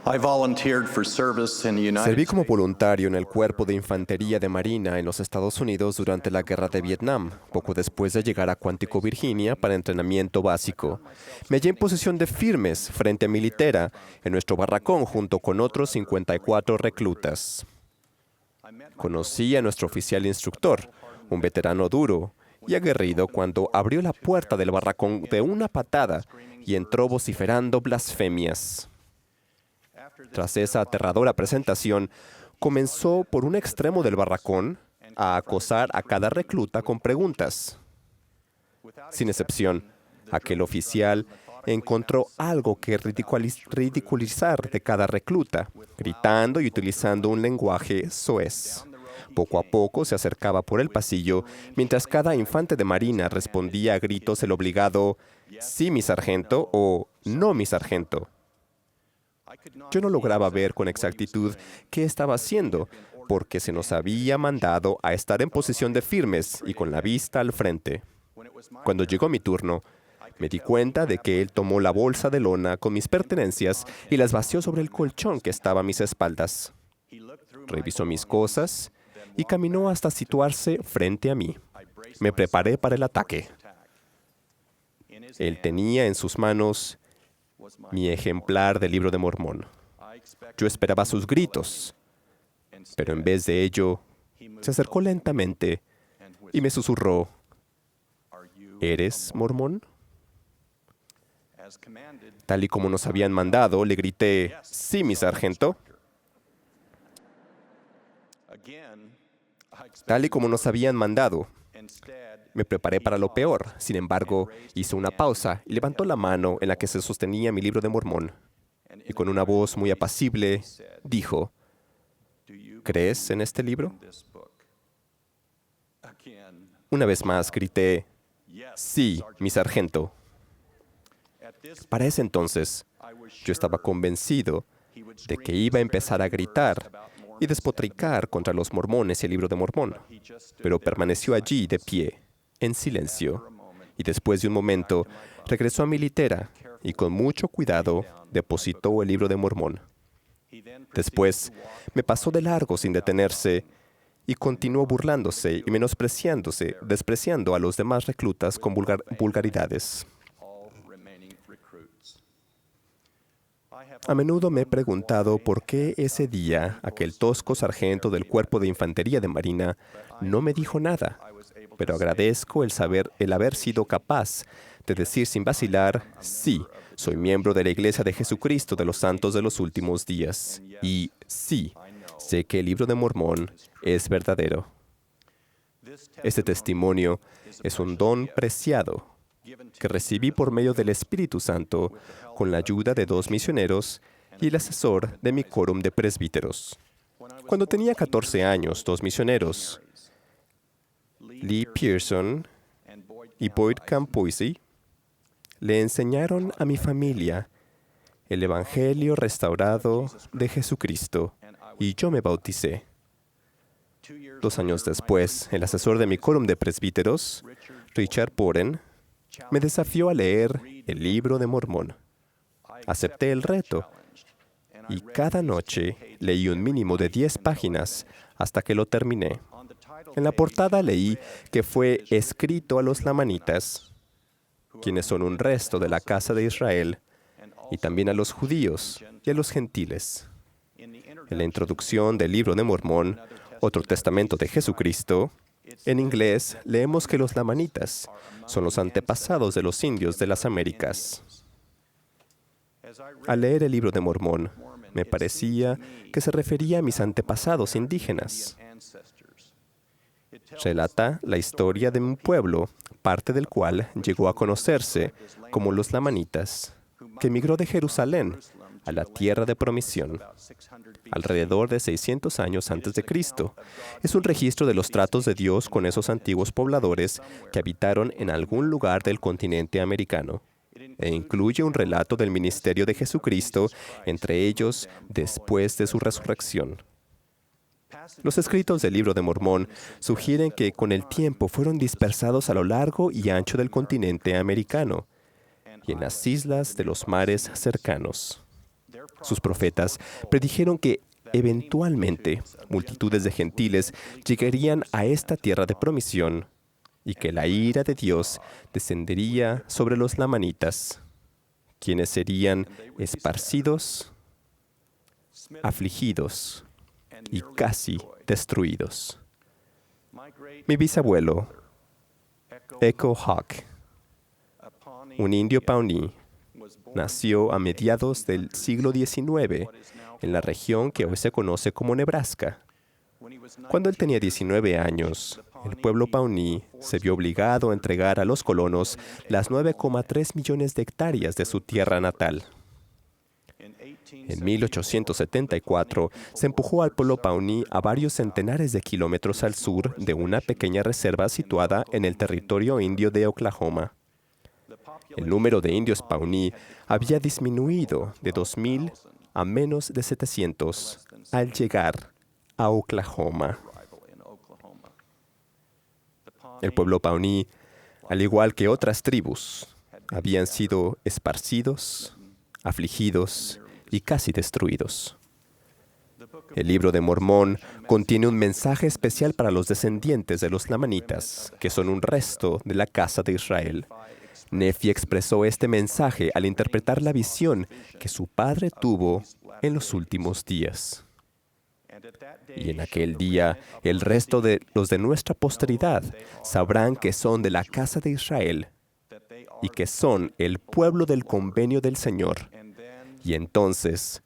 I volunteered for service in the United Serví como States. voluntario en el Cuerpo de Infantería de Marina en los Estados Unidos durante la Guerra de Vietnam, poco después de llegar a Quantico, Virginia, para entrenamiento básico. Me hallé en posición de firmes frente a mi litera en nuestro barracón junto con otros 54 reclutas. Conocí a nuestro oficial instructor, un veterano duro y aguerrido, cuando abrió la puerta del barracón de una patada y entró vociferando blasfemias. Tras esa aterradora presentación, comenzó por un extremo del barracón a acosar a cada recluta con preguntas. Sin excepción, aquel oficial encontró algo que ridiculizar de cada recluta, gritando y utilizando un lenguaje soez. Poco a poco se acercaba por el pasillo, mientras cada infante de marina respondía a gritos el obligado «Sí, mi sargento» o «No, mi sargento». Yo no lograba ver con exactitud qué estaba haciendo, porque se nos había mandado a estar en posición de firmes y con la vista al frente. Cuando llegó mi turno, me di cuenta de que él tomó la bolsa de lona con mis pertenencias y las vació sobre el colchón que estaba a mis espaldas. Revisó mis cosas y caminó hasta situarse frente a mí. Me preparé para el ataque. Él tenía en sus manos mi ejemplar del Libro de Mormón. Yo esperaba sus gritos, pero en vez de ello, se acercó lentamente y me susurró: ¿Eres mormón? Tal y como nos habían mandado, le grité: «Sí, mi sargento». Tal y como nos habían mandado, me preparé para lo peor. Sin embargo, hizo una pausa y levantó la mano en la que se sostenía mi Libro de Mormón. Y con una voz muy apacible, dijo: «¿Crees en este libro?». Una vez más grité: «Sí, mi sargento». Para ese entonces, yo estaba convencido de que iba a empezar a gritar y despotricar contra los mormones y el Libro de Mormón, pero permaneció allí de pie, en silencio, y después de un momento regresó a mi litera y con mucho cuidado depositó el Libro de Mormón. Después me pasó de largo sin detenerse y continuó burlándose y despreciando a los demás reclutas con vulgaridades. A menudo me he preguntado por qué ese día aquel tosco sargento del Cuerpo de Infantería de Marina no me dijo nada, pero agradezco el haber sido capaz de decir sin vacilar: «Sí, soy miembro de la Iglesia de Jesucristo de los Santos de los Últimos Días. Y sí, sé que el Libro de Mormón es verdadero». Este testimonio es un don preciado que recibí por medio del Espíritu Santo con la ayuda de 2 misioneros y el asesor de mi quórum de presbíteros. Cuando tenía 14 años, 2 misioneros, Lee Pearson y Boyd Campoisey, le enseñaron a mi familia el Evangelio restaurado de Jesucristo y yo me bauticé. 2 años después, el asesor de mi quórum de presbíteros, Richard Boren, me desafió a leer el Libro de Mormón. Acepté el reto y cada noche leí un mínimo de 10 páginas hasta que lo terminé. En la portada leí que fue escrito a los lamanitas, quienes son un resto de la casa de Israel, y también a los judíos y a los gentiles. En la introducción del Libro de Mormón, otro testamento de Jesucristo, en inglés leemos que los lamanitas son los antepasados de los indios de las Américas. Al leer el Libro de Mormón, me parecía que se refería a mis antepasados indígenas. Relata la historia de un pueblo, parte del cual llegó a conocerse como los lamanitas, que emigró de Jerusalén a la tierra de promisión, alrededor de 600 años antes de Cristo. Es un registro de los tratos de Dios con esos antiguos pobladores que habitaron en algún lugar del continente americano, e incluye un relato del ministerio de Jesucristo entre ellos después de su resurrección. Los escritos del Libro de Mormón sugieren que con el tiempo fueron dispersados a lo largo y ancho del continente americano y en las islas de los mares cercanos. Sus profetas predijeron que eventualmente multitudes de gentiles llegarían a esta tierra de promisión y que la ira de Dios descendería sobre los lamanitas, quienes serían esparcidos, afligidos y casi destruidos. Mi bisabuelo, Echo Hawk, un indio Pawnee, nació a mediados del siglo XIX en la región que hoy se conoce como Nebraska. Cuando él tenía 19 años, el pueblo Pawnee se vio obligado a entregar a los colonos las 9,3 millones de hectáreas de su tierra natal. En 1874 se empujó al pueblo Pawnee a varios centenares de kilómetros al sur de una pequeña reserva situada en el territorio indio de Oklahoma. El número de indios Pawnee había disminuido de 2,000 a menos de 700 al llegar a Oklahoma. El pueblo Pawnee, al igual que otras tribus, habían sido esparcidos, afligidos y casi destruidos. El libro de Mormón contiene un mensaje especial para los descendientes de los lamanitas, que son un resto de la casa de Israel. Nefi expresó este mensaje al interpretar la visión que su padre tuvo en los últimos días. Y en aquel día, el resto de los de nuestra posteridad sabrán que son de la casa de Israel y que son el pueblo del convenio del Señor. Y entonces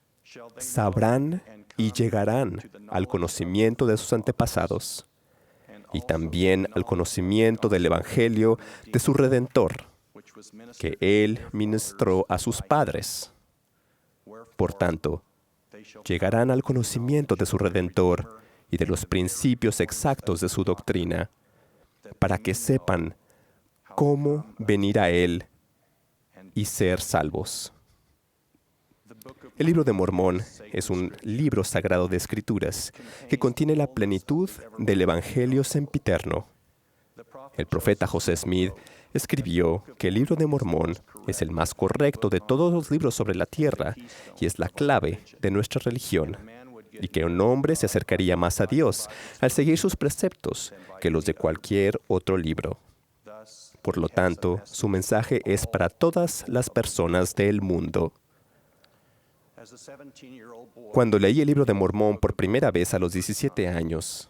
sabrán y llegarán al conocimiento de sus antepasados y también al conocimiento del Evangelio de su Redentor, que Él ministró a sus padres. Por tanto, llegarán al conocimiento de su Redentor y de los principios exactos de su doctrina, para que sepan cómo venir a Él y ser salvos. El libro de Mormón es un libro sagrado de Escrituras que contiene la plenitud del Evangelio sempiterno. El profeta José Smith escribió que el libro de Mormón es el más correcto de todos los libros sobre la tierra y es la clave de nuestra religión, y que un hombre se acercaría más a Dios al seguir sus preceptos que los de cualquier otro libro. Por lo tanto, su mensaje es para todas las personas del mundo. Cuando leí el libro de Mormón por primera vez a los 17 años,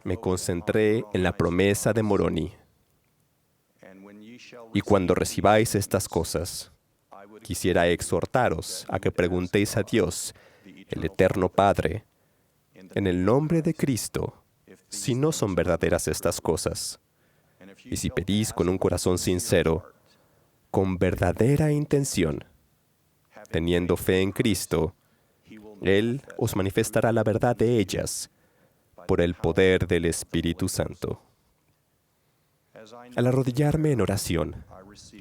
me concentré en la promesa de Moroni. Y cuando recibáis estas cosas, quisiera exhortaros a que preguntéis a Dios, el Eterno Padre, en el nombre de Cristo, si no son verdaderas estas cosas. Y si pedís con un corazón sincero, con verdadera intención, teniendo fe en Cristo, Él os manifestará la verdad de ellas por el poder del Espíritu Santo. Al arrodillarme en oración,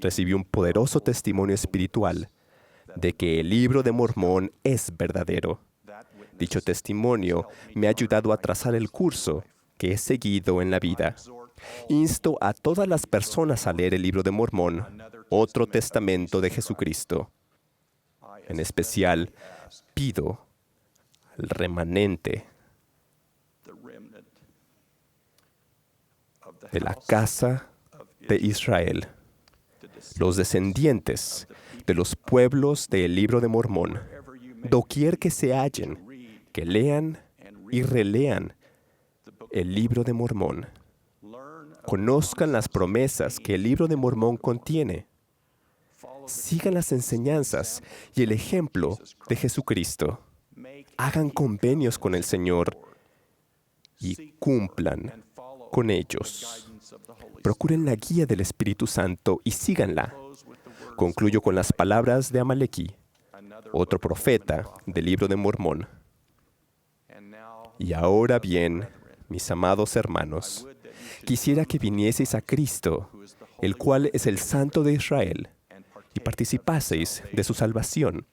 recibí un poderoso testimonio espiritual de que el libro de Mormón es verdadero. Dicho testimonio me ha ayudado a trazar el curso que he seguido en la vida. Insto a todas las personas a leer el libro de Mormón, otro testamento de Jesucristo. En especial, pido al remanente de la casa de Israel, los descendientes de los pueblos del libro de Mormón, doquier que se hallen, que lean y relean el libro de Mormón. Conozcan las promesas que el libro de Mormón contiene. Sigan las enseñanzas y el ejemplo de Jesucristo. Hagan convenios con el Señor y cumplan con ellos. Procuren la guía del Espíritu Santo y síganla. Concluyo con las palabras de Amaleki, otro profeta del libro de Mormón. Y ahora bien, mis amados hermanos, quisiera que vinieseis a Cristo, el cual es el Santo de Israel, y participaseis de su salvación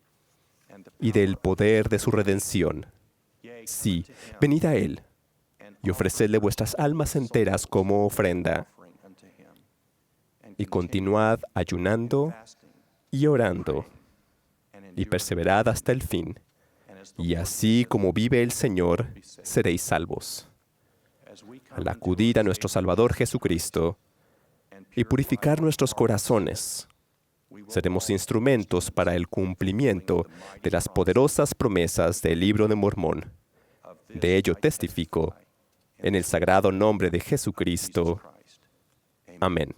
y del poder de su redención. Sí, venid a Él y ofrecedle vuestras almas enteras como ofrenda. Y continuad ayunando y orando y perseverad hasta el fin. Y así como vive el Señor, seréis salvos. Al acudir a nuestro Salvador Jesucristo y purificar nuestros corazones, seremos instrumentos para el cumplimiento de las poderosas promesas del Libro de Mormón. De ello testifico, en el sagrado nombre de Jesucristo. Amén.